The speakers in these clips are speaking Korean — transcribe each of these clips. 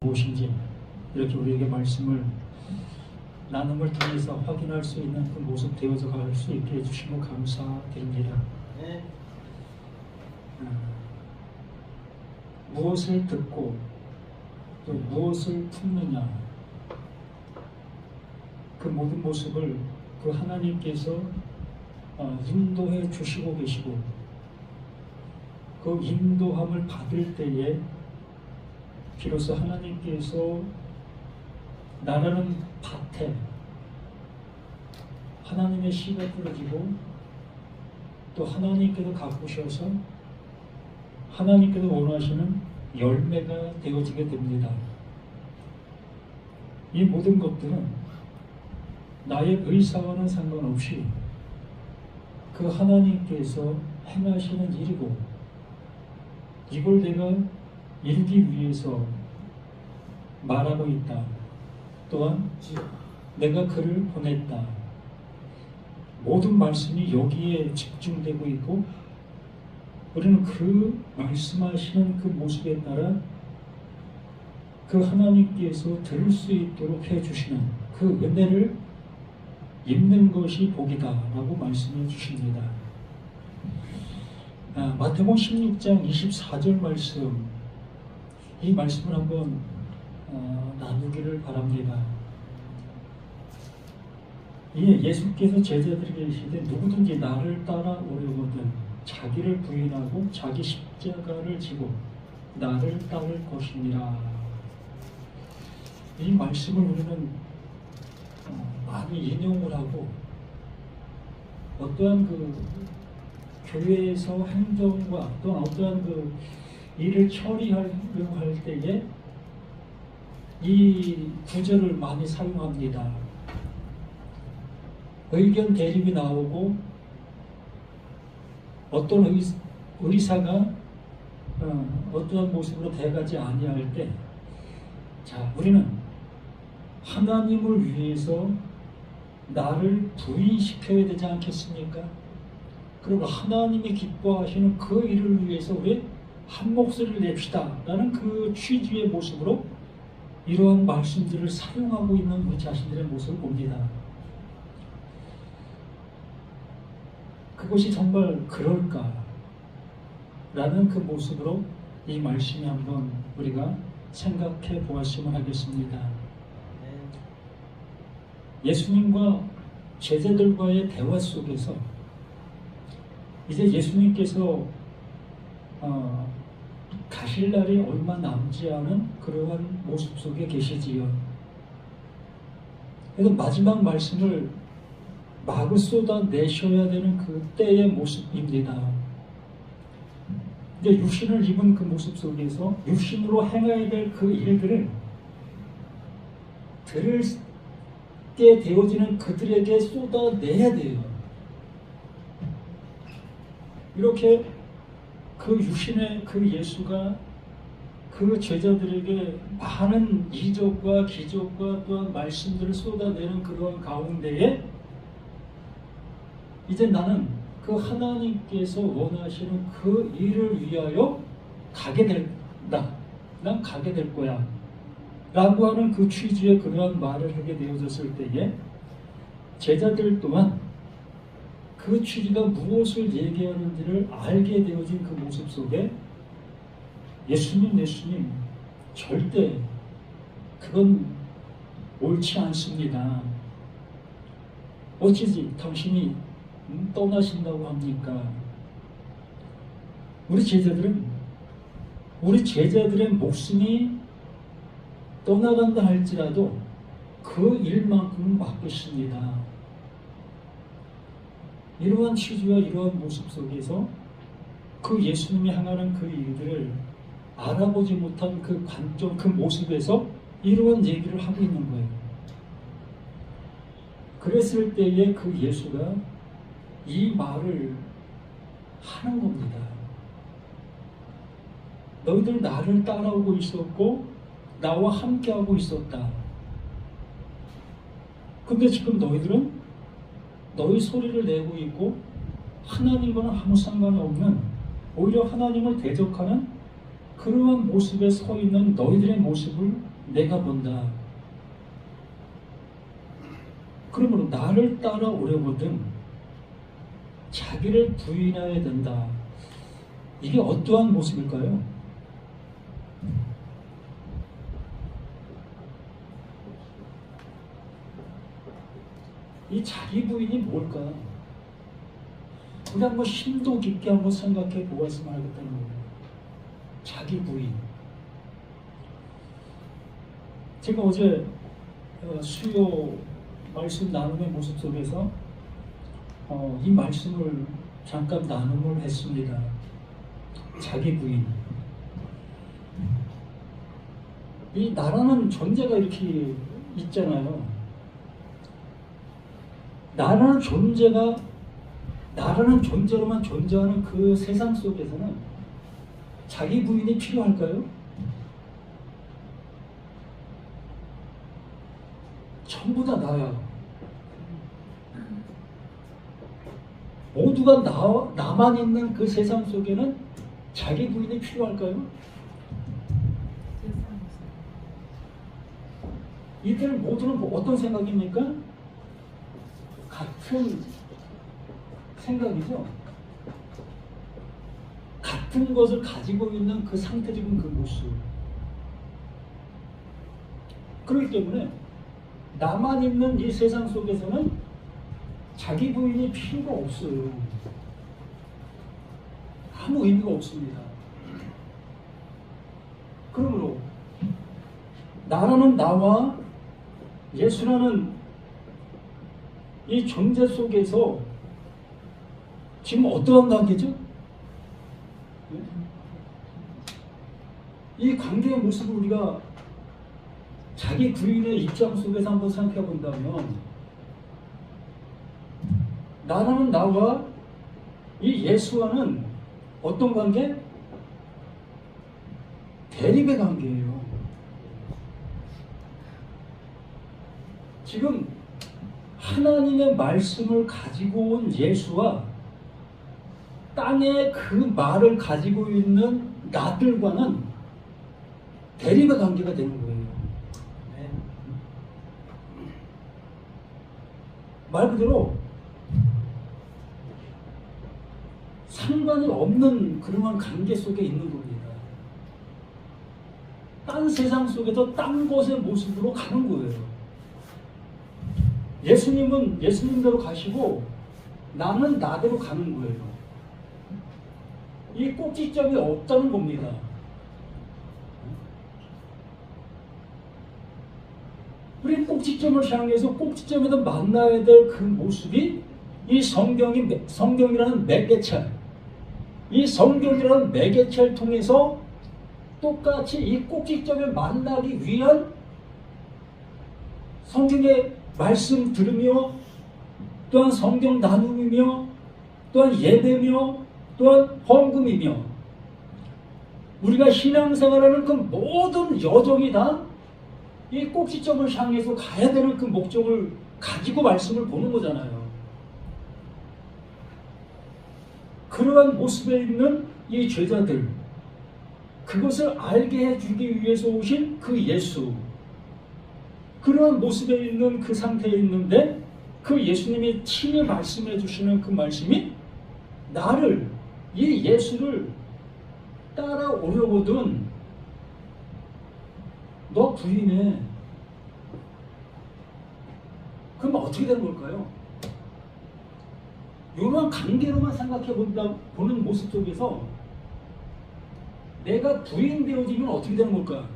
무엇인지 이렇게 우리에게 말씀을 나눔을 통해서 확인할 수 있는 그 모습 되어져 갈 수 있게 해주시고 감사드립니다. 네. 무엇을 듣고 또 무엇을 품느냐, 그 모든 모습을 그 하나님께서 인도해 주시고 계시고, 그 인도함을 받을 때에 비로소 하나님께서 나라는 밭에 하나님의 씨가 뿌려지고, 또 하나님께서 가꾸셔서 하나님께서 원하시는 열매가 되어지게 됩니다. 이 모든 것들은 나의 의사와는 상관없이 그 하나님께서 행하시는 일이고, 이걸 내가 이루기 위해서 말하고 있다. 또한 내가 그를 보냈다. 모든 말씀이 여기에 집중되고 있고, 우리는 그 말씀하시는 그 모습에 따라 그 하나님께서 들을 수 있도록 해주시는 그 은혜를 입는 것이 복이다 라고 말씀해 주십니다. 마태복음 16장 24절 말씀, 이 말씀을 한번 나누기를 바랍니다. 예수께서 제자들에게 이르시되 누구든지 나를 따라오려거든 자기를 부인하고 자기 십자가를 지고 나를 따를 것이니라. 이 말씀을 우리는 많이 인용을 하고, 어떠한 그 교회에서 행정과 또 어떠한 그 일을 처리하려고 할 때에 이 구절을 많이 사용합니다. 의견 대립이 나오고 어떤 의사가 어떠한 모습으로 돼가지 아니할 때, 자, 우리는 하나님을 위해서 나를 부인시켜야 되지 않겠습니까? 그리고 하나님이 기뻐하시는 그 일을 위해서 우리 한 목소리를 냅시다 라는 그 취지의 모습으로 이러한 말씀들을 사용하고 있는 우리 자신들의 모습을 봅니다. 그것이 정말 그럴까? 라는 그 모습으로 이 말씀이 한번 우리가 생각해 보았으면 하겠습니다. 예수님과 제자들과의 대화 속에서 이제 예수님께서 가실 날이 얼마 남지 않은 그러한 모습 속에 계시지요. 그래서 마지막 말씀을 마구 쏟아내셔야 되는 그 때의 모습입니다. 이제 육신을 입은 그 모습 속에서 육신으로 행해야 될 그 일들을 들게 되어지는 그들에게 쏟아내야 돼요. 이렇게 그 육신의 그 예수가 그 제자들에게 많은 이적과 기적과 또한 말씀들을 쏟아내는 그런 가운데에 이제 나는 그 하나님께서 원하시는 그 일을 위하여 가게 된다. 난 가게 될 거야. 라고 하는 그 취지의 그러한 말을 하게 되어졌을 때에 제자들 또한 그 취지가 무엇을 얘기하는지를 알게 되어진 그 모습 속에 예수님 절대 그건 옳지 않습니다. 어찌지 당신이 떠나신다고 합니까? 우리 제자들의 목숨이 떠나간다 할지라도 그 일만큼은 맡겼습니다. 이러한 취지와 이러한 모습 속에서 그 예수님이 향하는 그 일들을 알아보지 못한 그 관점, 그 모습에서 이러한 얘기를 하고 있는 거예요. 그랬을 때에 그 예수가 이 말을 하는 겁니다. 너희들 나를 따라오고 있었고 나와 함께하고 있었다. 근데 지금 너희들은 너희 소리를 내고 있고 하나님과는 아무 상관이 없는, 오히려 하나님을 대적하는 그러한 모습에 서 있는 너희들의 모습을 내가 본다. 그러므로 나를 따라오려거든 자기를 부인해야 된다. 이게 어떠한 모습일까요? 이 자기 부인이 뭘까? 우리 한번 심도 깊게 한번 생각해 보았으면 하겠다는 거예요. 자기 부인. 제가 어제 수요 말씀 나눔의 모습 속에서 이 말씀을 잠깐 나눔을 했습니다. 자기 부인. 이 나라는 존재가 이렇게 있잖아요. 나라는 존재로만 존재하는 그 세상 속에서는 자기 부인이 필요할까요? 전부 다 나야. 모두가 나만 있는 그 세상 속에는 자기 부인이 필요할까요? 이들 모두는 어떤 생각입니까? 같은 생각이죠. 같은 것을 가지고 있는 그 상태적인 그 모습. 그렇기 때문에 나만 있는 이 세상 속에서는 자기 부인이 필요가 없어요. 아무 의미가 없습니다. 그러므로 나라는 나와 예수라는 이 존재 속에서 지금 어떠한 관계죠? 이 관계의 모습을 우리가 자기 부인의 입장 속에서 한번 생각해 본다면 나라는 나와 이 예수와는 어떤 관계? 대립의 관계예요. 지금 하나님의 말씀을 가지고 온 예수와 땅에 그 말을 가지고 있는 나들과는 대립의 관계가 되는 거예요. 네. 말 그대로 상관이 없는 그러한 관계 속에 있는 겁니다. 딴 세상 속에서 딴 곳의 모습으로 가는 거예요. 예수님은 예수님대로 가시고 나는 나대로 가는 거예요. 이 꼭지점이 없다는 겁니다. 우리 꼭지점을 향해서 꼭지점에서 만나야 될 그 모습이 이 성경이라는 매개체, 이 성경이라는 매개체를 통해서 똑같이 이 꼭지점에 만나기 위한 성경의 말씀 들으며 또한 성경 나눔이며 또한 예배며 또한 헌금이며 우리가 신앙생활하는 그 모든 여정이 다 이 꼭지점을 향해서 가야 되는 그 목적을 가지고 말씀을 보는 거잖아요. 그러한 모습에 있는 이 제자들, 그것을 알게 해주기 위해서 오신 그 예수, 그러한 모습에 있는 그 상태에 있는데 그 예수님이 친히 말씀해 주시는 그 말씀이 나를, 이 예수를 따라오려거든 너 부인해. 그럼 어떻게 되는 걸까요? 이러한 관계로만 생각해 보는 모습 속에서 내가 부인 되어지면 어떻게 되는 걸까?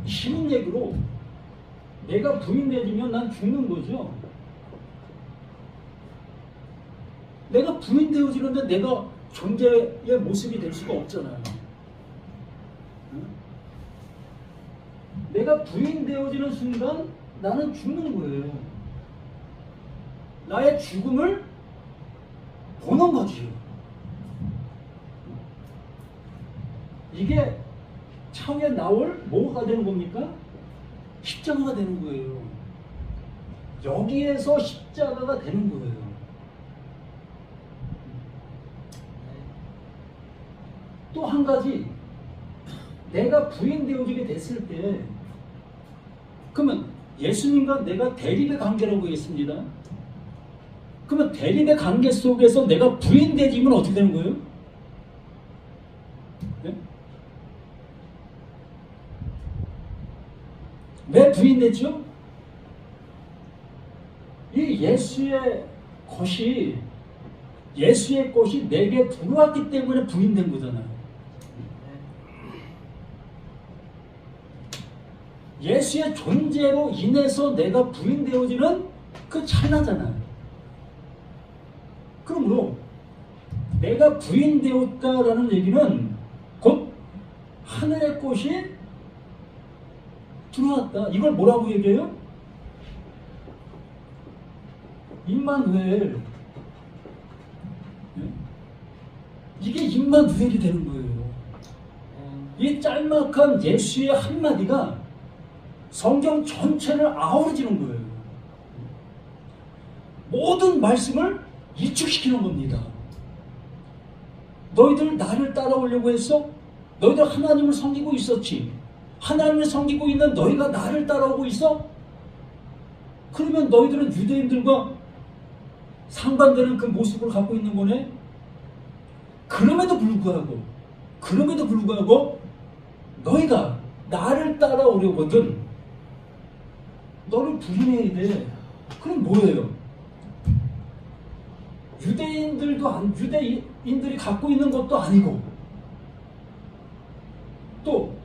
쉬운 얘기로 내가 부인 되어지면 난 죽는 거죠. 내가 부인 되어지는데 내가 존재의 모습이 될 수가 없잖아요. 내가 부인 되어지는 순간 나는 죽는 거예요. 나의 죽음을 보는 거지요. 이게 차후에 나올 뭐가 되는 겁니까? 십자가가 되는 거예요. 여기에서 십자가가 되는 거예요. 또 한 가지, 내가 부인되어지게 됐을 때, 그러면 예수님과 내가 대립의 관계라고 했습니다. 그러면 대립의 관계 속에서 내가 부인되지면 어떻게 되는 거예요? 네? 왜 부인되죠? 이 예수의 것이 내게 들어왔기 때문에 부인된 거잖아요. 예수의 존재로 인해서 내가 부인되어지는 그 찰나잖아요. 그러므로 내가 부인되었다라는 얘기는 곧 하늘의 꽃이 들어왔다. 이걸 뭐라고 얘기해요? 임마누엘. 이게 임마누엘이 되는 거예요. 이 짤막한 예수의 한마디가 성경 전체를 아우러지는 거예요. 모든 말씀을 이축시키는 겁니다. 너희들 나를 따라오려고 했어? 너희들 하나님을 섬기고 있었지. 하나님을 섬기고 있는 너희가 나를 따라오고 있어? 그러면 너희들은 유대인들과 상반되는 그 모습을 갖고 있는 거네? 그럼에도 불구하고 너희가 나를 따라오려거든 너를 부인해야 돼. 그럼 뭐예요? 유대인들이 갖고 있는 것도 아니고, 또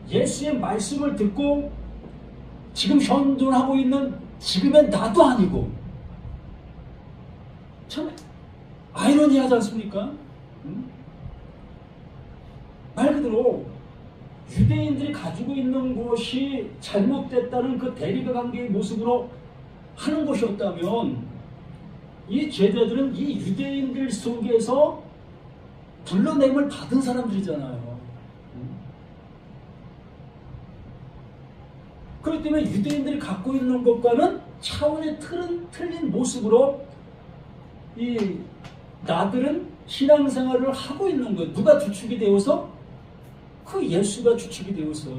예수의 말씀을 듣고 지금 현존하고 있는 지금의 나도 아니고, 참 아이러니하지 않습니까? 말 그대로 유대인들이 가지고 있는 것이 잘못됐다는 그 대립의 관계의 모습으로 하는 것이었다면, 이 제자들은 이 유대인들 속에서 불러냄을 받은 사람들이잖아요. 그렇기 때문에 유대인들이 갖고 있는 것과는 차원의 틀린 모습으로 이 나들은 신앙생활을 하고 있는 거예요. 누가 주축이 되어서? 그 예수가 주축이 되어서.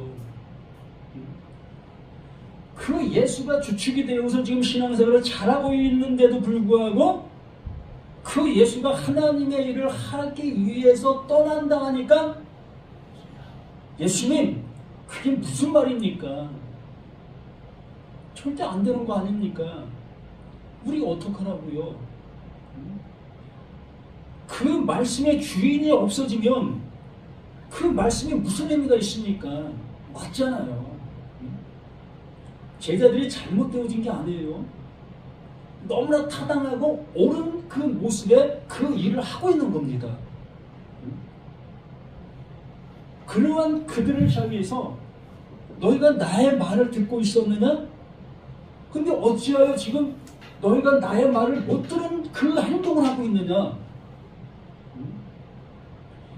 그 예수가 주축이 되어서 지금 신앙생활을 잘하고 있는데도 불구하고 그 예수가 하나님의 일을 하기 위해서 떠난다 하니까, 예수님 그게 무슨 말입니까? 절대 안 되는 거 아닙니까? 우리 어떡하라고요? 그 말씀의 주인이 없어지면 그 말씀에 무슨 의미가 있습니까? 맞잖아요. 제자들이 잘못되어진 게 아니에요. 너무나 타당하고 옳은 그 모습에 그 일을 하고 있는 겁니다. 그러한 그들을 향해서 너희가 나의 말을 듣고 있었느냐? 근데 어찌하여 지금 너희가 나의 말을 못 들은 그 행동을 하고 있느냐?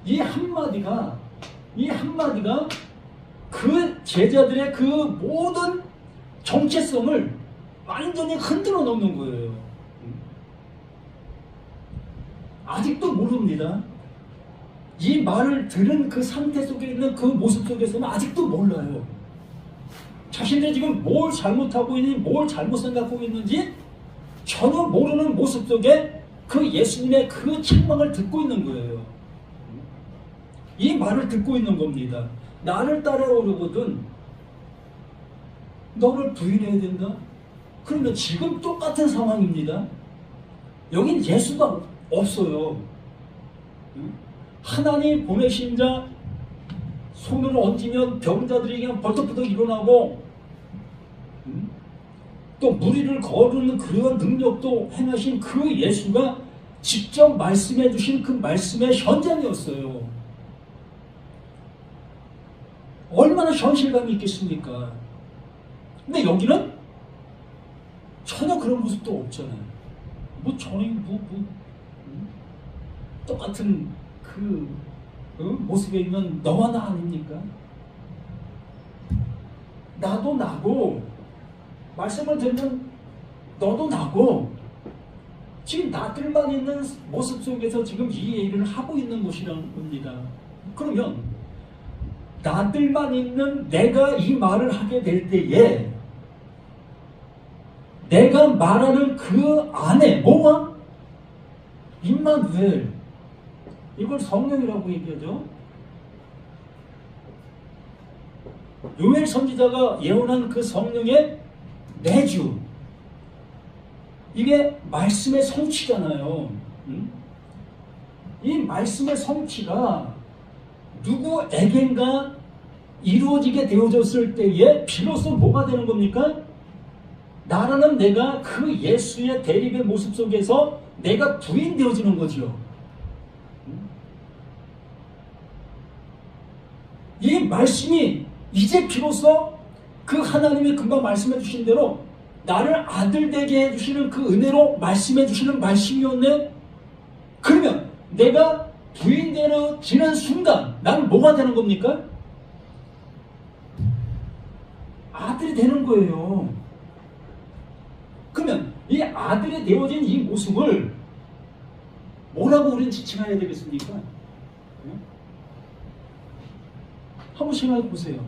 이 한마디가 그 제자들의 그 모든 정체성을 완전히 흔들어 놓는 거예요. 아직도 모릅니다. 이 말을 들은 그 상태 속에 있는 그 모습 속에서는 아직도 몰라요. 자신들이 지금 뭘 잘못하고 있는지, 뭘 잘못 생각하고 있는지 전혀 모르는 모습 속에 그 예수님의 그 책망을 듣고 있는 거예요. 이 말을 듣고 있는 겁니다. 나를 따라오려거든 너를 부인해야 된다? 그러면 지금 똑같은 상황입니다. 여긴 예수가 없어요. 하나님 보내신 자 손을 얹으면 병자들이 그냥 벌떡벌떡 일어나고, 또 무리를 거르는 그런 능력도 행하신 그 예수가 직접 말씀해 주신 그 말씀의 현장이었어요. 얼마나 현실감이 있겠습니까? 근데 여기는 전혀 그런 모습도 없잖아요. 똑같은 그 모습에 있는 너와 나 아닙니까? 나도 나고, 말씀을 듣는 너도 나고, 지금 나들만 있는 모습 속에서 지금 이 일을 하고 있는 것이라는 겁니다. 그러면 나들만 있는 내가 이 말을 하게 될 때에 내가 말하는 그 안에 뭐가? 임마누엘. 이걸 성령이라고 얘기하죠. 요엘 선지자가 예언한 그 성령의 내주, 이게 말씀의 성취잖아요. 이 말씀의 성취가 누구에겐가 이루어지게 되어졌을 때에 비로소 뭐가 되는 겁니까? 나라는 내가 그 예수의 대립의 모습 속에서 내가 부인되어지는 거죠. 이 말씀이 이제 비로소 그 하나님이 금방 말씀해 주신 대로 나를 아들 되게 해주시는 그 은혜로 말씀해 주시는 말씀이었네. 그러면 내가 부인되어지는 순간 나는 뭐가 되는 겁니까? 아들이 되는 거예요. 그러면 이 아들이 되어진 이 모습을 뭐라고 우리는 지칭해야 되겠습니까? 한번 생각해 보세요.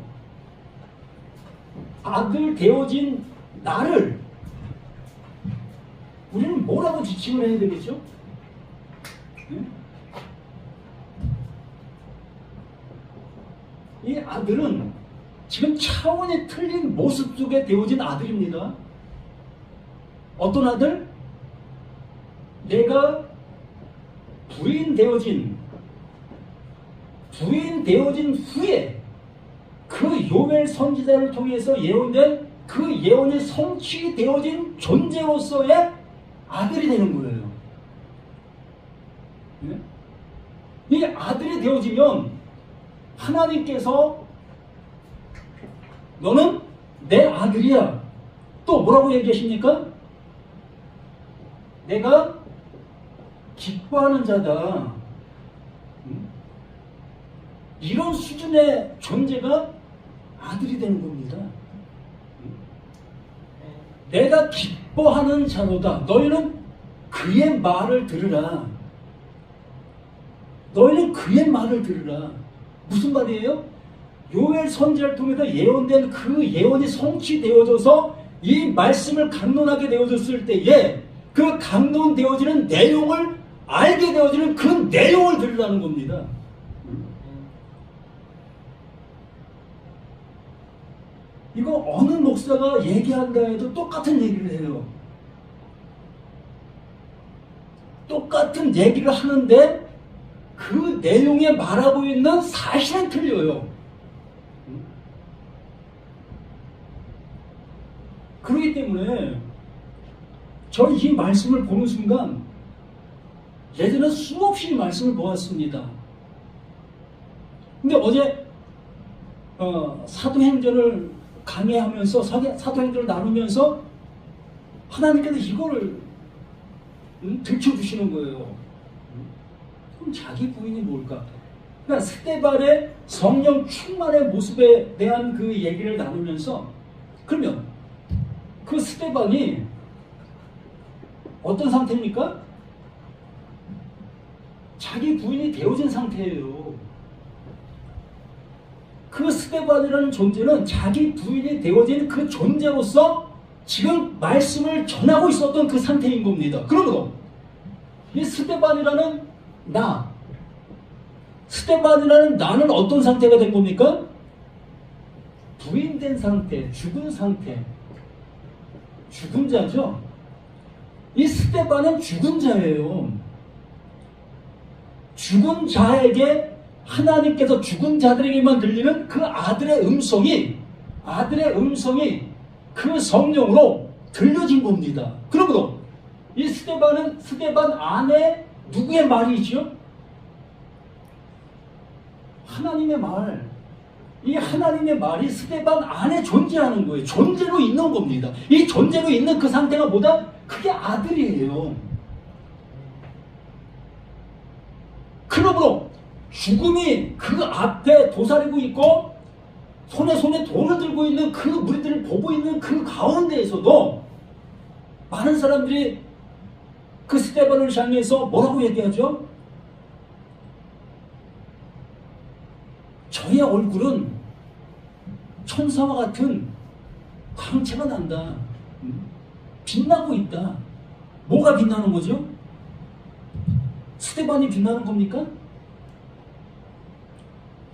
아들 되어진 나를 우리는 뭐라고 지칭을 해야 되겠죠? 이 아들은 지금 차원이 틀린 모습 속에 되어진 아들입니다. 어떤 아들? 내가 부인되어진 후에 그 요엘 선지자를 통해서 예언된 그 예언이 성취되어진 존재로서의 아들이 되는 거예요. 이 아들이 되어지면 하나님께서 너는 내 아들이야. 또 뭐라고 얘기하십니까? 내가 기뻐하는 자다. 이런 수준의 존재가 아들이 되는 겁니다. 내가 기뻐하는 자로다. 너희는 그의 말을 들으라. 너희는 그의 말을 들으라. 무슨 말이에요? 요엘 선지자를 통해서 예언된 그 예언이 성취되어져서 이 말씀을 강론하게 되어졌을 때에 그 강론되어지는 내용을 알게 되어지는 그 내용을 들으라는 겁니다. 이거 어느 목사가 얘기한다 해도 똑같은 얘기를 해요. 똑같은 얘기를 하는데 그 내용에 말하고 있는 사실은 틀려요. 그렇기 때문에 저 이 말씀을 보는 순간 예전에 수없이 말씀을 보았습니다. 근데 어제 사도행전을 강의하면서 사도행전을 나누면서 하나님께서 이거를 들춰주시는 거예요. 그럼 자기 부인이 뭘까? 그러니까 스데반의 성령 충만의 모습에 대한 그 얘기를 나누면서 그러면 그 스데반이 어떤 상태입니까? 자기 부인이 되어진 상태예요. 그 스데반이라는 존재는 자기 부인이 되어진 그 존재로서 지금 말씀을 전하고 있었던 그 상태인 겁니다. 그러므로 이 스데반이라는 스데반이라는 나는 어떤 상태가 된 겁니까? 부인된 상태, 죽은 상태, 죽은 자죠. 이 스데반은 죽은 자예요. 죽은 자에게 하나님께서 죽은 자들에게만 들리는 그 아들의 음성이 그 성령으로 들려진 겁니다. 그러므로 이 스데반은 스데반 안에 누구의 말이지요? 하나님의 말. 이 하나님의 말이 스데반 안에 존재하는 거예요. 존재로 있는 겁니다. 이 존재로 있는 그 상태가 뭐다? 그게 아들이에요. 그러므로 죽음이 그 앞에 도사리고 있고 손에 돌을 들고 있는 그 무리들을 보고 있는 그 가운데에서도 많은 사람들이 그 스데반을 향해서 뭐라고 얘기하죠? 저의 얼굴은 천사와 같은 광채가 난다. 빛나고 있다. 뭐가 빛나는 거죠? 스데반이 빛나는 겁니까?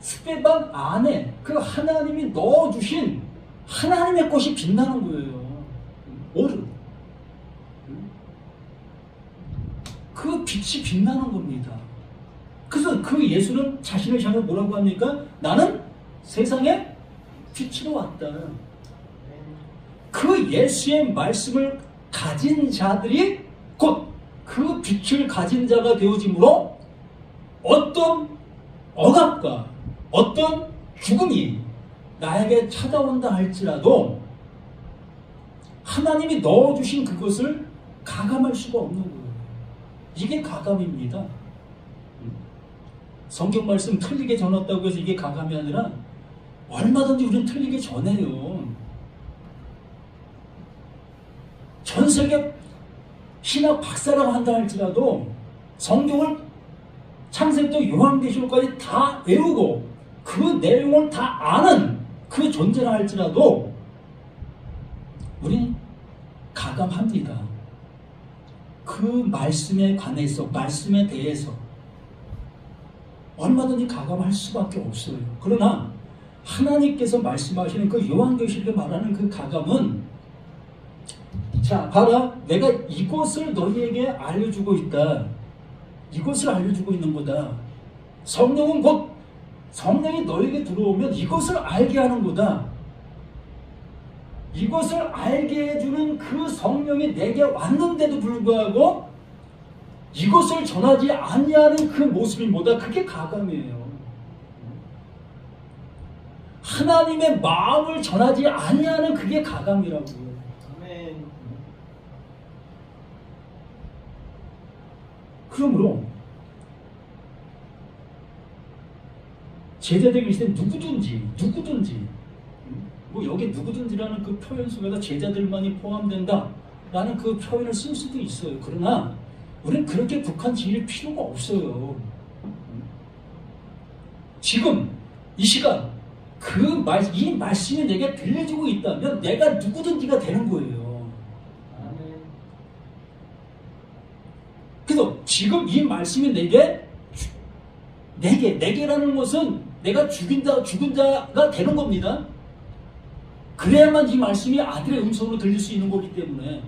스데반 안에 그 하나님이 넣어주신 하나님의 것이 빛나는 거예요. 오르. 그 빛이 빛나는 겁니다. 그래서 그 예수는 자신을 향해 뭐라고 합니까? 나는 세상에 빛으로 왔다. 그 예수의 말씀을 가진 자들이 곧 그 빛을 가진 자가 되어지므로 어떤 억압과 어떤 죽음이 나에게 찾아온다 할지라도 하나님이 넣어주신 그것을 가감할 수가 없는 거예요. 이게 가감입니다. 성경 말씀 틀리게 전했다고 해서 이게 가감이 아니라 얼마든지 우리는 틀리게 전해요. 전 세계 신학 박사라고 한다 할지라도 성경을 창세기부터 요한계시록까지 다 외우고 그 내용을 다 아는 그 존재라 할지라도 우리는 가감합니다. 그 말씀에 관해서, 말씀에 대해서 얼마든지 가감할 수밖에 없어요. 그러나 하나님께서 말씀하시는 그 요한계시록에 말하는 그 가감은 자, 봐라. 내가 이것을 너희에게 알려주고 있다. 이것을 알려주고 있는 거다. 성령은 곧 성령이 너에게 들어오면 이것을 알게 하는 거다. 이것을 알게 해주는 그 성령이 내게 왔는데도 불구하고 이것을 전하지 아니하는 그 모습이 뭐다? 그게 가감이에요. 하나님의 마음을 전하지 아니하는 그게 가감이라고요. 그러므로 제자들이 있을 때 누구든지 뭐 여기 누구든지라는 그 표현 속에서 제자들만이 포함된다라는 그 표현을 쓸 수도 있어요. 그러나 우리는 그렇게 북한 지을 필요가 없어요. 지금 이 시간 이 말씀이 내게 들려지고 있다면 내가 누구든지가 되는 거예요. 그래서 지금 이 말씀이 내게라는 것은 내가 죽은 자가 되는 겁니다. 그래야만 이 말씀이 아들의 음성으로 들릴 수 있는 거기 때문에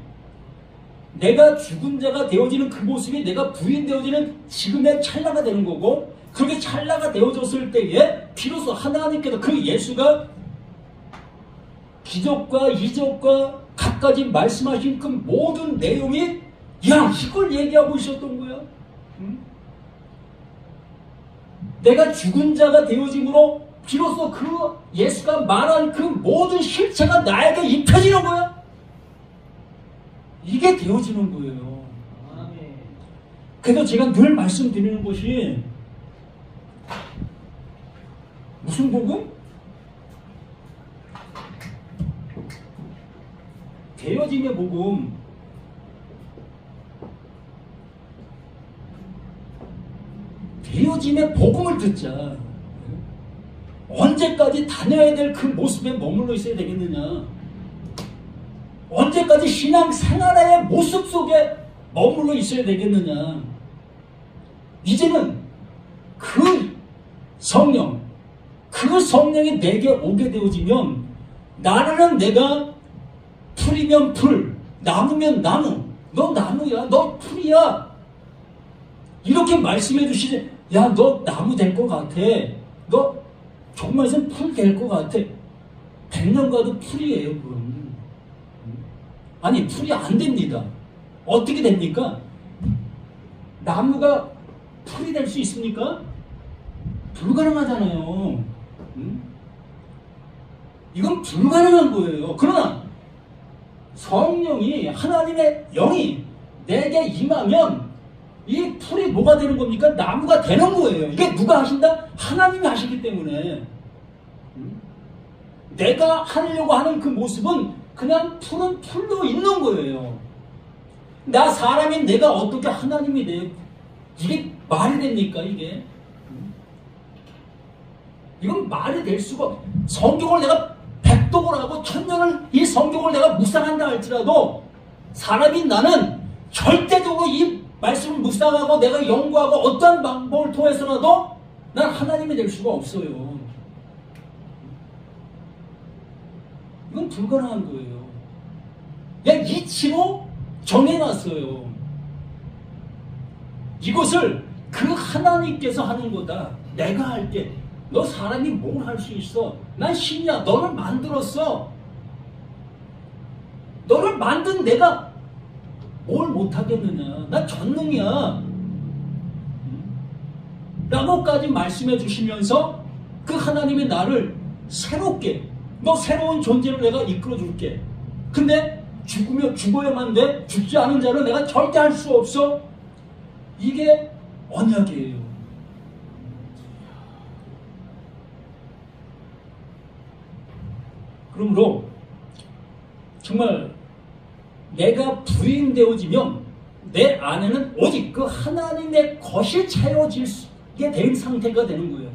내가 죽은 자가 되어지는 그 모습이 내가 부인되어지는 지금의 찰나가 되는 거고, 그렇게 찰나가 되어졌을 때에 비로소 하나님께서 그 예수가 기적과 이적과 갖가지 말씀하신 그 모든 내용이 이걸 얘기하고 있었던 거야. 응? 내가 죽은 자가 되어짐으로 비로소 그 예수가 말한 그 모든 실체가 나에게 입혀지는 거야. 이게 되어지는 거예요. 그래서 제가 늘 말씀드리는 것이 무슨 복음? 되어짐의 복음. 되어짐의 복음을 듣자. 언제까지 다녀야 될 그 모습에 머물러 있어야 되겠느냐? 언제까지 신앙 생활의 모습 속에 머물러 있어야 되겠느냐? 이제는 그 성령, 그 성령이 내게 오게 되어지면 나는 내가 풀이면 풀, 나무면 나무, 너 나무야, 너 풀이야. 이렇게 말씀해 주시지. 야, 너 나무 될 것 같아. 너 정말에서 풀 될 것 같아. 100년 가도 풀이에요, 그럼. 아니, 풀이 안 됩니다. 어떻게 됩니까? 나무가 풀이 될 수 있습니까? 불가능하잖아요. 이건 불가능한 거예요. 그러나 성령이, 하나님의 영이 내게 임하면 이 풀이 뭐가 되는 겁니까? 나무가 되는 거예요. 이게 누가 하신다? 하나님이 하시기 때문에. 내가 하려고 하는 그 모습은 그냥 풀은 풀로 있는 거예요. 나 사람인 내가 어떻게 하나님이 돼요? 이게 말이 됩니까, 이게? 이건 말이 될 수가. 성경을 내가 백독을 하고 1000년을 이 성경을 내가 묵상한다 할지라도 사람인 나는 절대적으로 이 말씀을 묵상하고 내가 연구하고 어떤 방법을 통해서라도 난 하나님이 될 수가 없어요. 이건 불가능한 거예요. 그냥 이치로 정해놨어요. 이것을 그 하나님께서 하는 거다. 내가 할게. 너 사람이 뭘 할 수 있어? 난 신이야. 너를 만들었어. 너를 만든 내가 뭘 못하겠느냐. 난 전능이야. 라고까지 말씀해 주시면서 그 하나님의 나를 새롭게, 너 새로운 존재를 내가 이끌어 줄게. 근데 죽어야만 돼. 죽지 않은 자를 내가 절대 할 수 없어. 이게 언약이에요. 그러므로 정말 내가 부인되어지면 내 안에는 오직 그 하나님의 것이 채워지게 된 상태가 되는 거예요.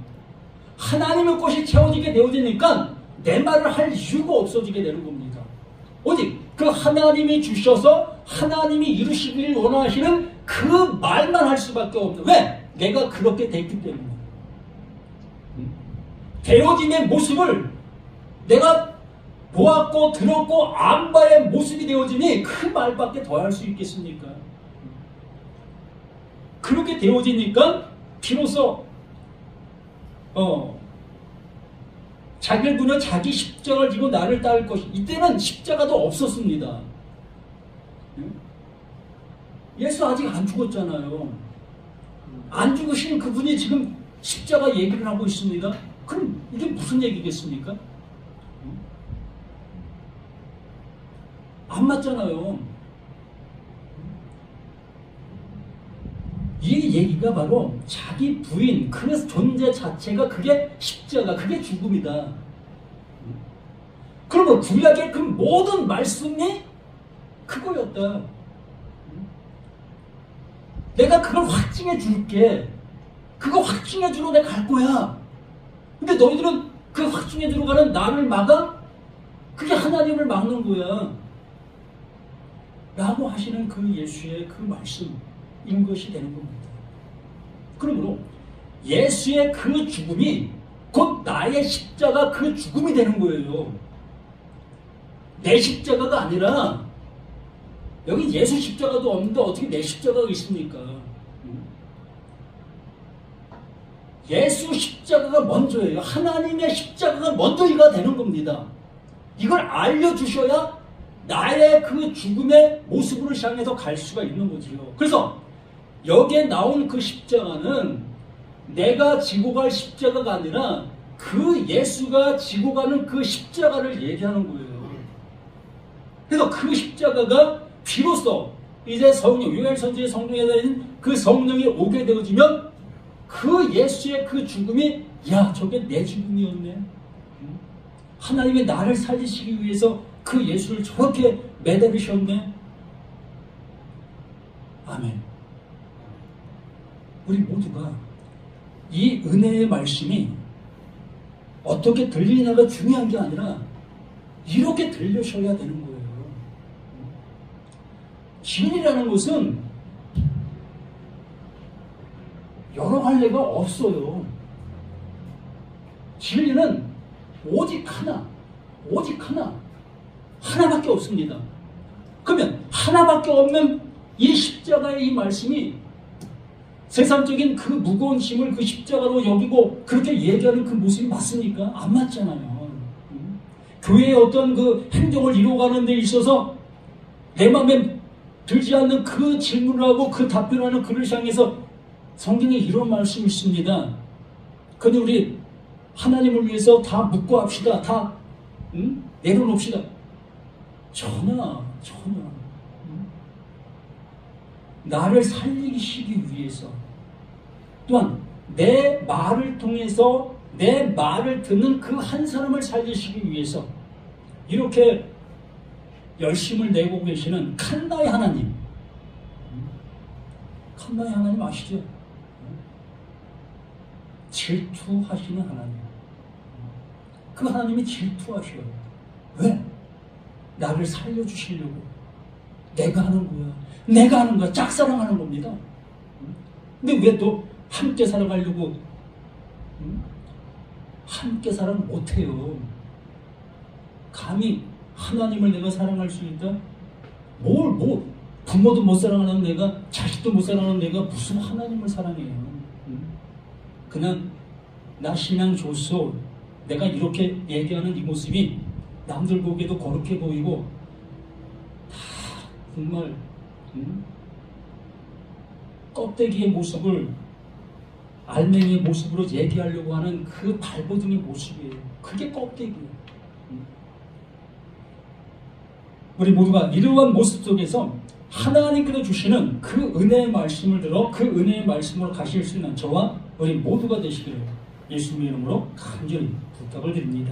하나님의 것이 채워지게 되어지니까 내 말을 할 이유가 없어지게 되는 겁니다. 오직 그 하나님이 주셔서 하나님이 이루시길 원하시는 그 말만 할 수밖에 없는. 왜? 내가 그렇게 됐기 때문에. 되어짐의 모습을 내가 보았고 들었고 안바의 모습이 되어지니 그 말밖에 더 할 수 있겠습니까? 그렇게 되어지니까 비로소 자기를 부려 자기 십자가를 지고 나를 따를 것이. 이때는 십자가도 없었습니다. 예수 아직 안 죽었잖아요. 안 죽으신 그분이 지금 십자가 얘기를 하고 있습니다. 그럼 이게 무슨 얘기겠습니까? 안 맞잖아요. 이 얘기가 바로 자기 부인, 그 존재 자체가 그게 십자가, 그게 죽음이다. 그러면 구약의 그 모든 말씀이 그거였다. 내가 그걸 확증해 줄게. 그거 확증해 주러 내가 갈 거야. 근데 너희들은 그 확증해 주러 가는 나를 막아? 그게 하나님을 막는 거야. 라고 하시는 그 예수의 그 말씀인 것이 되는 겁니다. 그러므로 예수의 그 죽음이 곧 나의 십자가 그 죽음이 되는 거예요. 내 십자가가 아니라, 여기 예수 십자가도 없는데 어떻게 내 십자가가 있습니까? 예수 십자가가 먼저예요. 하나님의 십자가가 먼저가 되는 겁니다. 이걸 알려주셔야 나의 그 죽음의 모습으로 향해서 갈 수가 있는 거지요. 그래서 여기에 나온 그 십자가는 내가 지고 갈 십자가가 아니라 그 예수가 지고 가는 그 십자가를 얘기하는 거예요. 그래서 그 십자가가 비로소 이제 성령, 요엘 선지의 성령에 대한 그 성령이 오게 되어지면 그 예수의 그 죽음이, 야, 저게 내 죽음이었네. 하나님의 나를 살리시기 위해서 그 예수를 저렇게 매달으셨네. 아멘. 우리 모두가 이 은혜의 말씀이 어떻게 들리느냐가 중요한 게 아니라 이렇게 들려셔야 되는 거예요. 진리라는 것은 여러 갈래가 없어요. 진리는 오직 하나, 오직 하나밖에 없습니다. 그러면 하나밖에 없는 이 십자가의 이 말씀이 세상적인 그 무거운 힘을 그 십자가로 여기고 그렇게 얘기하는 그 모습이 맞습니까? 안 맞잖아요. 교회의 어떤 그 행동을 이루어가는 데 있어서 내 마음에 들지 않는 그 질문을 하고 그 답변하는 그를 향해서 성경에 이런 말씀이 있습니다. 근데 우리 하나님을 위해서 다 묻고 합시다. 다 내려놓읍시다. 전혀 나를 살리시기 위해서, 또한 내 말을 통해서 내 말을 듣는 그 한 사람을 살리시기 위해서 이렇게 열심을 내고 계시는 칸나의 하나님. 칸나의 하나님 아시죠? 질투하시는 하나님. 그 하나님이 질투하셔요. 왜? 나를 살려주시려고. 내가 하는 거야. 내가 하는 거야. 짝사랑하는 겁니다. 근데 왜 또 함께 살아가려고 함께 사랑 못해요? 감히 하나님을 내가 사랑할 수 있다? 부모도 못 사랑하는 내가, 자식도 못 사랑하는 내가 무슨 하나님을 사랑해요? 그냥 나 신앙 좋소. 내가 이렇게 얘기하는 이 모습이 남들 보기에도 거룩해 보이고 다 정말 껍데기의 모습을 알맹이의 모습으로 얘기하려고 하는 그 발버둥의 모습이에요. 그게 껍데기예요. 우리 모두가 이러한 모습 속에서 하나님께서 주시는 그 은혜의 말씀을 들어 그 은혜의 말씀으로 가실 수 있는 저와 우리 모두가 되시기를 예수님의 이름으로 간절히 부탁을 드립니다.